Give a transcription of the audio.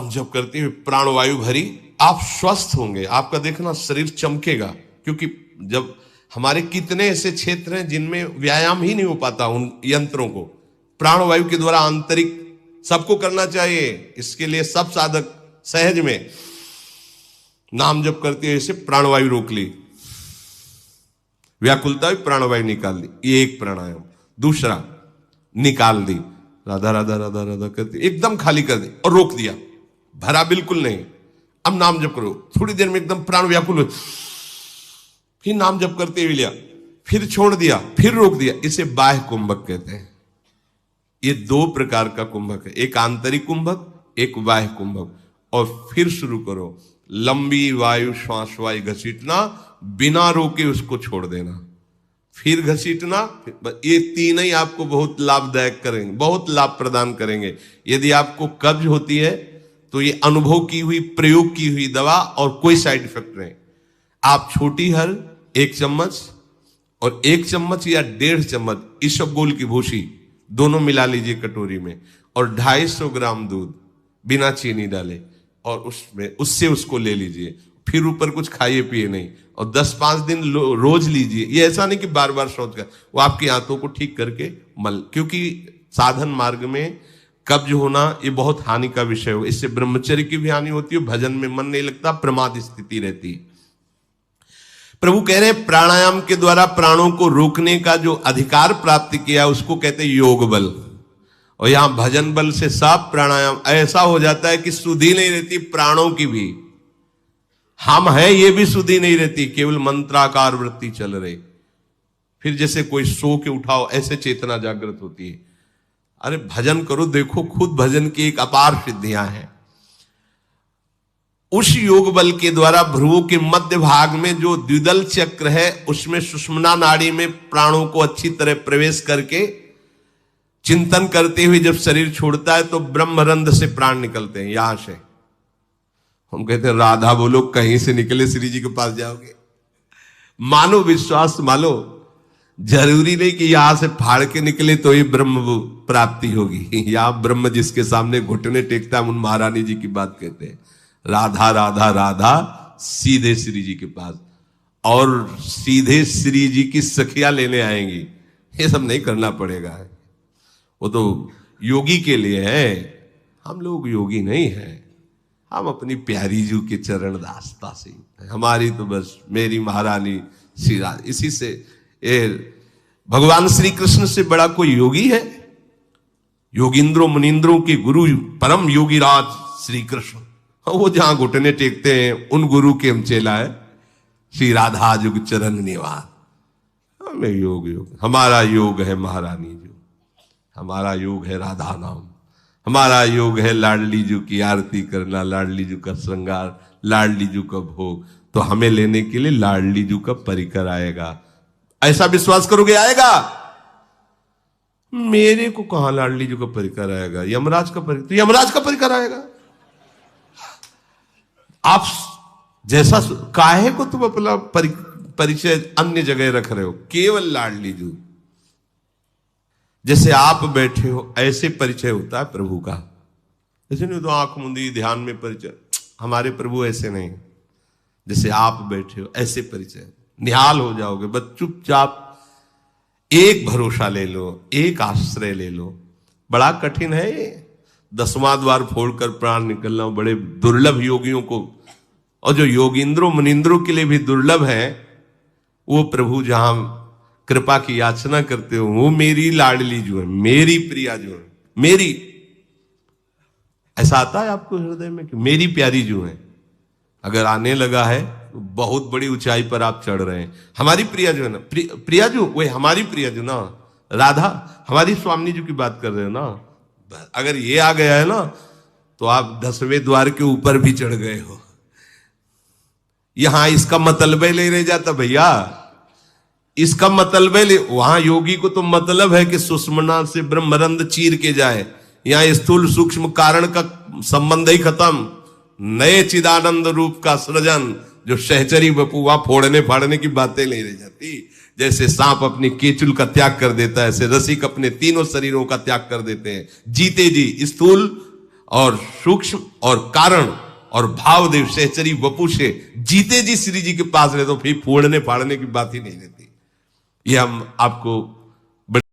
नाम जप करते हुए प्राणवायु भरी, आप स्वस्थ होंगे, आपका देखना शरीर चमकेगा। क्योंकि जब हमारे कितने ऐसे क्षेत्र हैं जिनमें व्यायाम ही नहीं हो पाता, उन यंत्रों को प्राणवायु के द्वारा आंतरिक सबको करना चाहिए। इसके लिए सब साधक सहज में नाम जप करते हुए ऐसे प्राणवायु रोक ली, व्याकुलता भी प्राणवायु निकाल दी, ये एक प्राणायाम। दूसरा निकाल दी, राधा राधा राधा राधा करते एकदम खाली कर दी और रोक दिया, भरा बिल्कुल नहीं। अब नाम जप करो, थोड़ी देर में एकदम प्राण व्याकुल हो, फिर नाम जप करते हुए लिया, फिर छोड़ दिया, फिर रोक दिया। इसे बाह्य कुंभक कहते हैं। ये दो प्रकार का कुंभक है, एक आंतरिक कुंभक, एक बाह्य कुंभक। और फिर शुरू करो, लंबी वायु श्वास वायु घसीटना, बिना रोके उसको छोड़ देना, फिर घसीटना। ये तीन ही आपको बहुत लाभदायक करेंगे, बहुत लाभ प्रदान करेंगे। यदि आपको कब्ज होती है तो ये अनुभव की हुई, प्रयोग की हुई दवा और कोई साइड इफेक्ट नहीं। आप छोटी हल 1 चम्मच और 1 चम्मच या 1.5 चम्मच इसबगोल की भूसी दोनों मिला लीजिए कटोरी में, और 250 ग्राम दूध बिना चीनी डाले, और उसमें उससे उसको ले लीजिए। फिर ऊपर कुछ खाइए पिए नहीं, और 10-5 दिन रोज लीजिए। ये ऐसा नहीं कि बार बार सोच कर, वो आपकी आंतों को ठीक करके मल, क्योंकि साधन मार्ग में कब्ज होना ये बहुत हानि का विषय हो। इससे ब्रह्मचर्य की भी हानि होती है, भजन में मन नहीं लगता, प्रमाद स्थिति रहती है। प्रभु कह रहे हैं प्राणायाम के द्वारा प्राणों को रोकने का जो अधिकार प्राप्त किया उसको कहते हैं योग बल। और यहां भजन बल से सब प्राणायाम ऐसा हो जाता है कि सुधि नहीं रहती प्राणों की भी, हम है ये भी सुधि नहीं रहती, केवल मंत्राकार वृत्ति चल रही। फिर जैसे कोई सो के उठाओ ऐसे चेतना जागृत होती है। अरे भजन करो, देखो खुद भजन की एक अपार सिद्धियां हैं। उस योग बल के द्वारा भ्रुवों के मध्य भाग में जो द्विदल चक्र है उसमें सुषुम्ना नाड़ी में प्राणों को अच्छी तरह प्रवेश करके चिंतन करते हुए जब शरीर छोड़ता है तो ब्रह्मरंध्र से प्राण निकलते हैं। यहां से हम कहते हैं राधा बोलो कहीं से निकले श्री जी के पास जाओगे। मानो, विश्वास मानो, जरूरी नहीं कि यहां से फाड़ के निकले तो ही ब्रह्म प्राप्ति होगी। यहां ब्रह्म जिसके सामने घुटने टेकता है, उन महारानी जी की बात कहते हैं। राधा राधा राधा सीधे श्री जी के पास, और सीधे श्री जी की सखियां लेने आएंगी। ये सब नहीं करना पड़ेगा, वो तो योगी के लिए है। हम लोग योगी नहीं हैं, हम अपनी प्यारी जू के चरण दास्ता से, हमारी तो बस मेरी महारानी श्री राधा। इसी से भगवान श्री कृष्ण से बड़ा कोई योगी है? योगिंद्रों मुनिंद्रों के गुरु परम योगी राज श्री कृष्ण, वो जहां घुटने टेकते हैं उन गुरु के हम चेला है। श्री राधा जुग चरण निवास, हमें योग हमारा योग है महारानी जो, हमारा योग है राधा नाम, हमारा योग है लाडली जू की आरती करना, लाडली जू का श्रृंगार, लाडली जू का भोग। तो हमें लेने के लिए लाडली जू का परिकर आएगा, ऐसा विश्वास करोगे आएगा? मेरे को कहां लाडली जू का परिकर आएगा? यमराज का परिकर, तो यमराज का परिकर आएगा। आप जैसा काहे को तुम अपना परिचय अन्य जगह रख रहे हो? केवल लाडली जू, जैसे आप बैठे हो ऐसे परिचय होता है प्रभु का। ऐसे नहीं तो आंख मुंदी ध्यान में परिचय, हमारे प्रभु ऐसे नहीं। जैसे आप बैठे हो ऐसे परिचय, निहाल हो जाओगे। बस चुपचाप एक भरोसा ले लो, एक आश्रय ले लो। बड़ा कठिन है ये, 10वां द्वार फोड़कर प्राण निकलना बड़े दुर्लभ योगियों को, और जो योगिंद्रों मुनिंद्रों के लिए भी दुर्लभ है, वो प्रभु जहां कृपा की याचना करते हो, वो मेरी लाडली जो है, मेरी प्रिया जो है, मेरी, ऐसा आता है आपको हृदय में कि मेरी प्यारी जो है? अगर आने लगा है तो बहुत बड़ी ऊंचाई पर आप चढ़ रहे हैं। हमारी प्रिया जो है ना, प्रिया जो वही हमारी प्रिया जो ना, राधा हमारी स्वामी जी की बात कर रहे हो ना। अगर ये आ गया है ना तो आप 10वें द्वार के ऊपर भी चढ़ गए हो। यहां इसका मतलब ले रह जाता भैया, इसका मतलब ले, वहां योगी को तो मतलब है कि सुषुम्ना से ब्रह्मरंध्र चीर के जाए। यहां स्थूल सूक्ष्म कारण का संबंध ही खत्म, नए चिदानंद रूप का सृजन, जो सहचरी बपुआ फोड़ने फाड़ने की बातें नहीं रह जाती। जैसे सांप अपनी केचुल का त्याग कर देता है, ऐसे रसिक अपने तीनों शरीरों का त्याग कर देते हैं। जीते जी स्थूल और सूक्ष्म और कारण और भावदेव सहचरी वपु से जीते जी श्री जी के पास रहे तो फिर फोड़ने फाड़ने की बात ही नहीं रहती। ये हम आपको